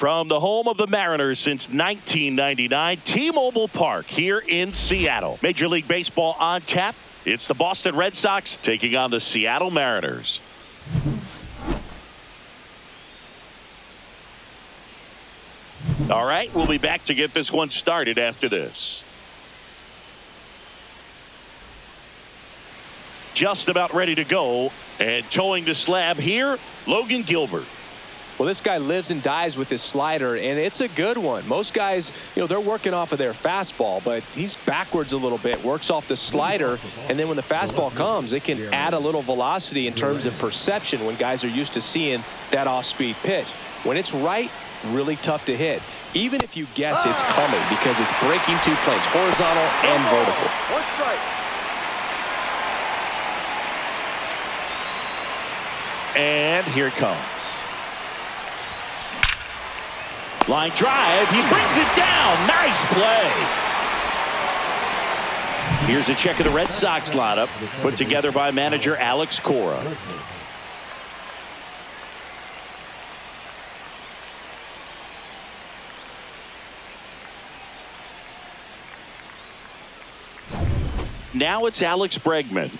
From the home of the Mariners since 1999, T-Mobile Park here in Seattle. Major League Baseball on tap. It's the Boston Red Sox taking on the Seattle Mariners. All right, we'll be back to get this one started after this. Just about ready to go, and towing the slab here, Logan Gilbert. Well, this guy lives and dies with his slider, and it's a good one. Most guys, they're working off of their fastball, but he's backwards a little bit, works off the slider, and then when the fastball comes, it can add a little velocity in terms of perception when guys are used to seeing that off-speed pitch. When it's right, really tough to hit, even if you guess it's coming, because it's breaking two planes, horizontal and vertical. One strike. And here it comes. Line drive. He brings it down. Nice play. Here's a check of the Red Sox lineup put together by manager Alex Cora. Now it's Alex Bregman.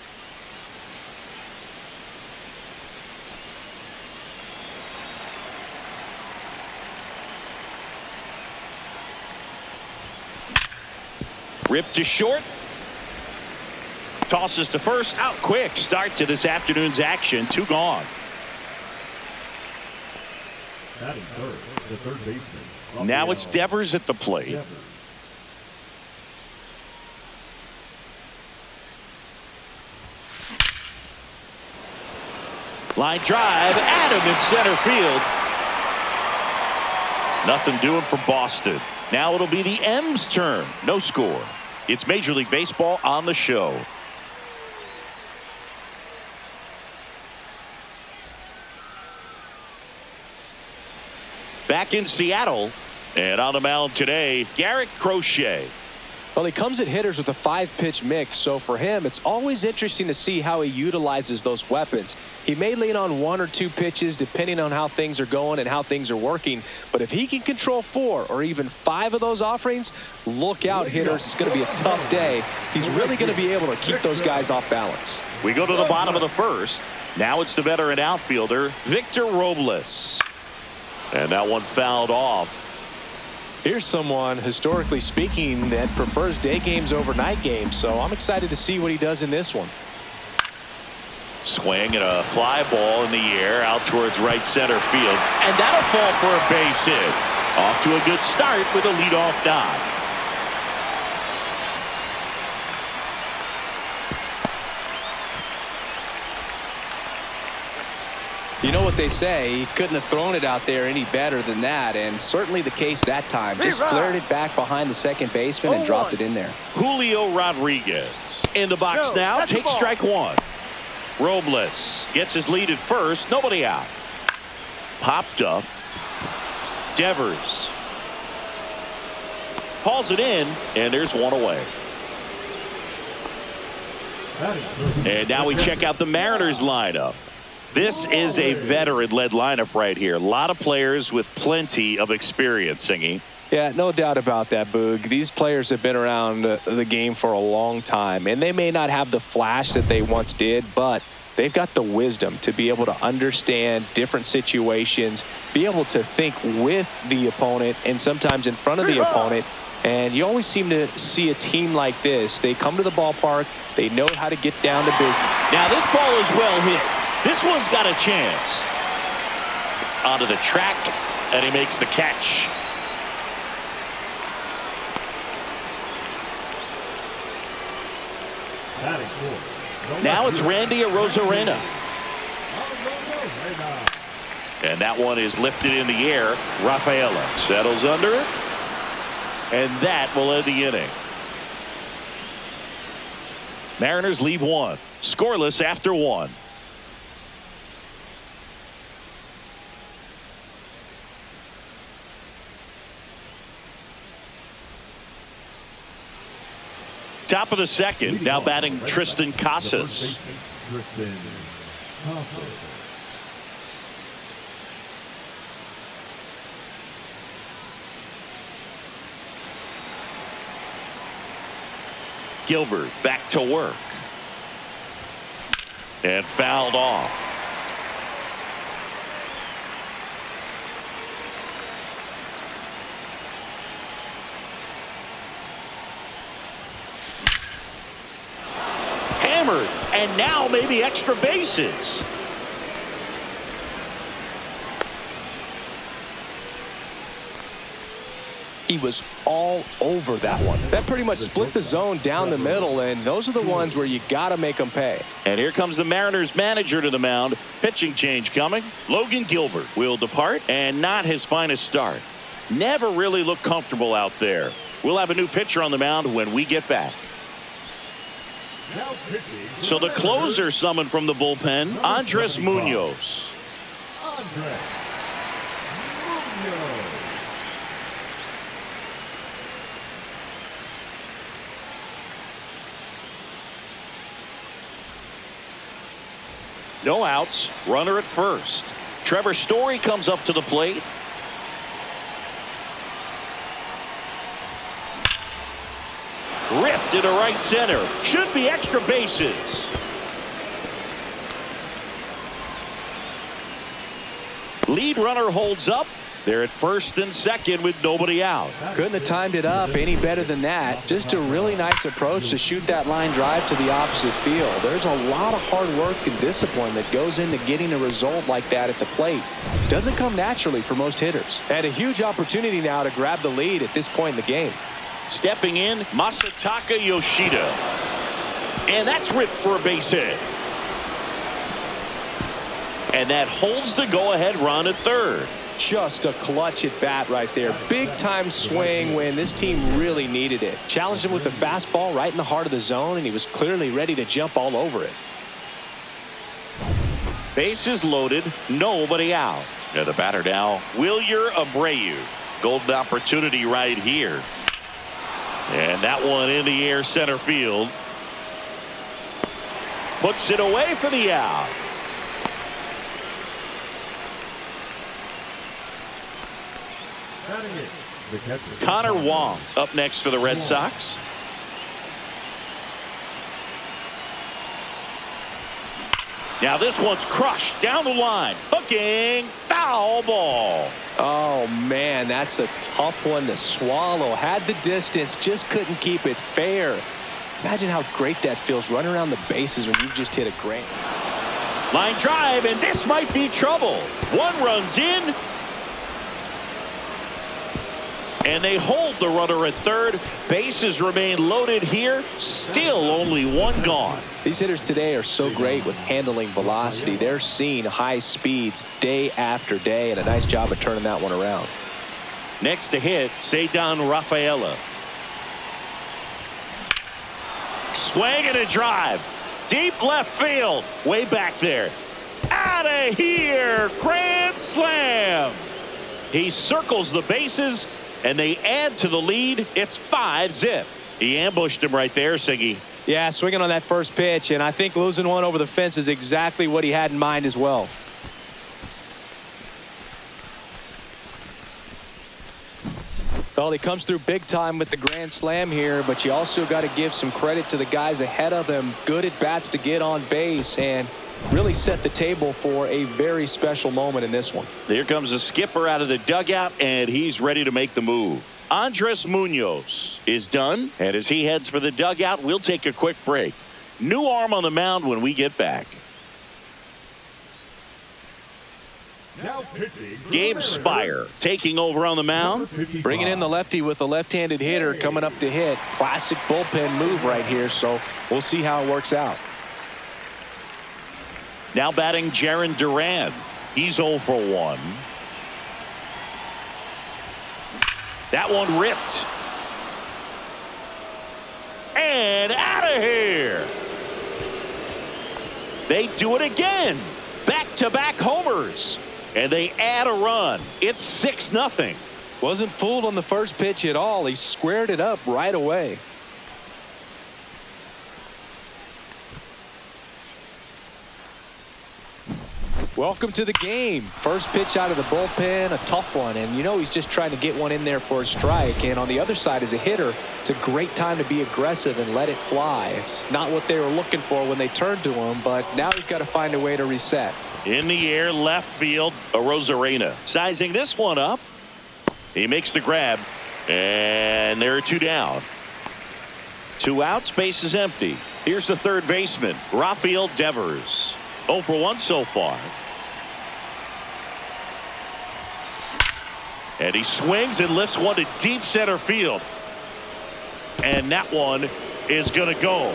Ripped to short. Tosses to first. Out quick start to this afternoon's action. Two gone. The third baseman. Now it's Devers at the plate. Line drive. Adam in center field. Nothing doing for Boston. Now it'll be the M's turn. No score. It's Major League Baseball on the show. Back in Seattle, and on the mound today, Garrett Crochet. Well, he comes at hitters with a 5-pitch mix, so for him, it's always interesting to see how he utilizes those weapons. He may lean on 1 or 2 pitches depending on how things are going and how things are working, but if he can control 4 or even 5 of those offerings, look out, hitters. It's going to be a tough day. He's really going to be able to keep those guys off balance. We go to the bottom of the first. Now it's the veteran outfielder, Victor Robles. And that one fouled off. Here's someone, historically speaking, that prefers day games over night games, so I'm excited to see what he does in this one. Swing and a fly ball in the air out towards right center field, and that'll fall for a base hit. Off to a good start with a leadoff nod. You know what they say, he couldn't have thrown it out there any better than that, and certainly the case that time. Just flared it back behind the second baseman and dropped it in there. Julio Rodriguez in the box now. Takes strike one. Robles gets his lead at first. Nobody out. Popped up. Devers hauls it in, and there's one away. And now we check out the Mariners lineup. This is a veteran-led lineup right here. A lot of players with plenty of experience, Singy. Yeah, no doubt about that, Boog. These players have been around the game for a long time, and they may not have the flash that they once did, but they've got the wisdom to be able to understand different situations, be able to think with the opponent and sometimes in front of the opponent. And you always seem to see a team like this. They come to the ballpark. They know how to get down to business. Now this ball is well hit. This one's got a chance. Onto the track, and he makes the catch. Now it's Randy Arozarena. And that one is lifted in the air. Rafaela settles under it. And that will end the inning. Mariners leave one. Scoreless after one. Top of the second, now batting Tristan Casas. Gilbert back to work. And fouled off. Hammered, and now maybe extra bases. He was all over that one. That pretty much split the zone down the middle, and those are the ones where you got to make them pay. And here comes the Mariners manager to the mound. Pitching change coming. Logan Gilbert will depart, and not his finest start. Never really looked comfortable out there. We'll have a new pitcher on the mound when we get back. So the closer summoned from the bullpen, Andres Munoz. Andres Munoz. No outs, runner at first. Trevor Story comes up to the plate. Ripped into right center. Should be extra bases. Lead runner holds up. They're at first and second with nobody out. Couldn't have timed it up any better than that. Just a really nice approach to shoot that line drive to the opposite field. There's a lot of hard work and discipline that goes into getting a result like that at the plate. Doesn't come naturally for most hitters. Had a huge opportunity now to grab the lead at this point in the game. Stepping in, Masataka Yoshida. And that's ripped for a base hit. And that holds the go-ahead run at third. Just a clutch at bat right there. Big time swing when this team really needed it. Challenged him with the fastball right in the heart of the zone, and he was clearly ready to jump all over it. Bases loaded, nobody out. And the batter now, Wilyer Abreu. Golden opportunity right here. And that one in the air center field. Puts it away for the out. Connor Wong up next for the Red Sox. Now this one's crushed down the line. Hooking, foul ball. Oh man, that's a tough one to swallow. Had the distance, just couldn't keep it fair. Imagine how great that feels running around the bases when you've just hit a grand line drive, and this might be trouble. One runs in. And they hold the runner at third. Bases remain loaded here. Still only one gone. These hitters today are so great with handling velocity. They're seeing high speeds day after day, and a nice job of turning that one around. Next to hit, Ceddanne Rafaela. Swing and a drive. Deep left field. Way back there. Out of here. Grand slam. He circles the bases, and they add to the lead. It's 5-zip. He ambushed him right there, Siggy. Yeah, swinging on that first pitch, and I think losing one over the fence is exactly what he had in mind as well. Well, he comes through big time with the grand slam here, but you also got to give some credit to the guys ahead of him. Good at bats to get on base and really set the table for a very special moment in this one. Here comes the skipper out of the dugout, and he's ready to make the move. Andres Munoz is done, and as he heads for the dugout, we'll take a quick break. New arm on the mound when we get back. Now pitching, Gabe Spire taking over on the mound. Bringing in the lefty with a left-handed hitter coming up to hit. Classic bullpen move right here, so we'll see how it works out. Now batting Jarren Duran. He's 0 for 1. That one ripped. And out of here. They do it again. Back-to-back homers. And they add a run. It's 6-0. Wasn't fooled on the first pitch at all. He squared it up right away. Welcome to the game. First pitch out of the bullpen, a tough one. And you know he's just trying to get one in there for a strike. And on the other side, as a hitter, it's a great time to be aggressive and let it fly. It's not what they were looking for when they turned to him, but now he's got to find a way to reset. In the air, left field, Arozarena. Sizing this one up. He makes the grab. And there are 2 down. 2 outs, base is empty. Here's the third baseman, Rafael Devers. 0 for 1 so far. And he swings and lifts one to deep center field. And that one is going to go.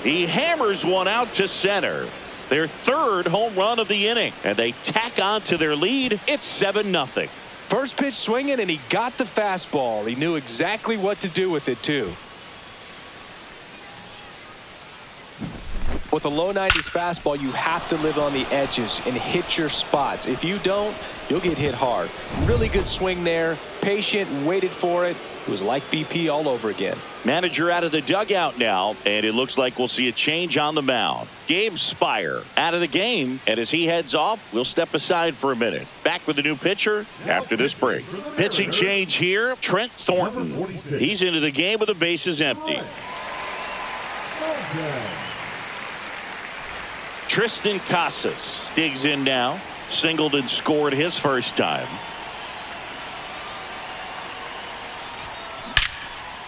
He hammers one out to center. Their third home run of the inning. And they tack on to their lead. It's 7-0. First pitch swinging, and he got the fastball. He knew exactly what to do with it, too. With a low 90s fastball, you have to live on the edges and hit your spots. If you don't, you'll get hit hard. Really good swing there. Patient, waited for it. It was like BP all over again. Manager out of the dugout now, and it looks like we'll see a change on the mound. Gabe Spire out of the game, and as he heads off, we'll step aside for a minute. Back with the new pitcher after this break. Pitching change here, Trent Thornton. He's into the game with the bases empty. Tristan Casas digs in now. Singled and scored his first time.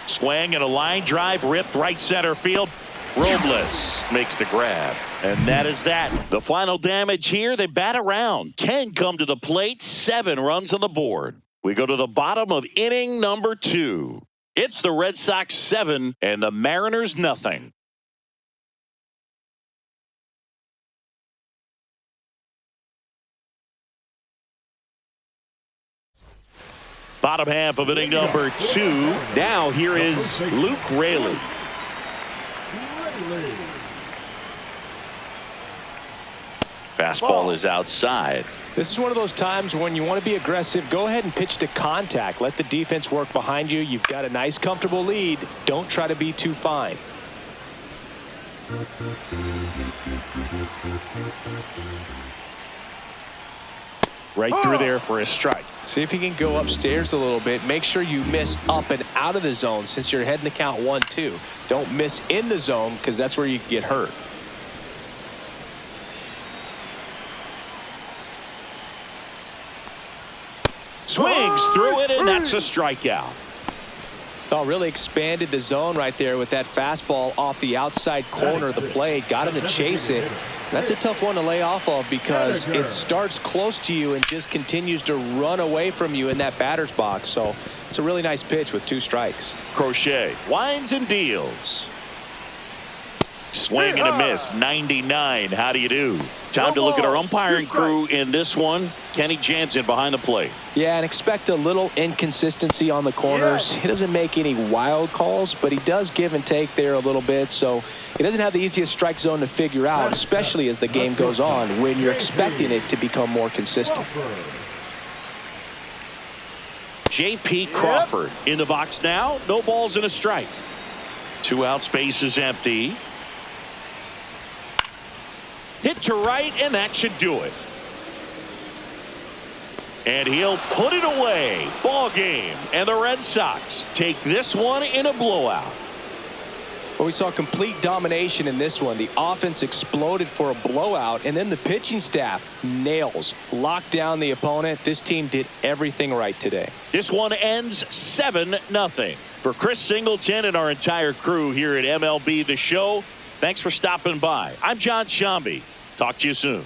Swing and a line drive ripped right center field. Robles makes the grab. And that is that. The final damage here, they bat around. 10 come to the plate, 7 runs on the board. We go to the bottom of inning number 2. It's the Red Sox 7 and the Mariners nothing. Bottom half of inning number 2. Now here is Luke Raley. Fastball is outside. This is one of those times when you want to be aggressive. Go ahead and pitch to contact. Let the defense work behind you. You've got a nice, comfortable lead. Don't try to be too fine. Right through there for a strike. See if you can go upstairs a little bit. Make sure you miss up and out of the zone since you're heading the count 1-2. Don't miss in the zone because that's where you can get hurt. Swings through it, and that's a strikeout. Oh, really expanded the zone right there with that fastball off the outside corner of the plate. Got him to chase it. That's a tough one to lay off of because it starts close to you and just continues to run away from you in that batter's box. So it's a really nice pitch with 2 strikes. Crochet winds and deals. Swing and a miss. 99. How do you do? Time to look at our umpiring crew in this one. Kenny Jansen behind the plate. Yeah, and expect a little inconsistency on the corners. He doesn't make any wild calls, but he does give and take there a little bit. So he doesn't have the easiest strike zone to figure out, especially as the game goes on when you're expecting it to become more consistent. J.P. Crawford in the box now. No balls and a strike. 2 outs, base is empty. Hit to right, and that should do it. And he'll put it away. Ball game. And the Red Sox take this one in a blowout. Well, we saw complete domination in this one. The offense exploded for a blowout, and then the pitching staff nails. Locked down the opponent. This team did everything right today. This one ends 7-0. For Chris Singleton and our entire crew here at MLB The Show, thanks for stopping by. I'm John Shambi. Talk to you soon.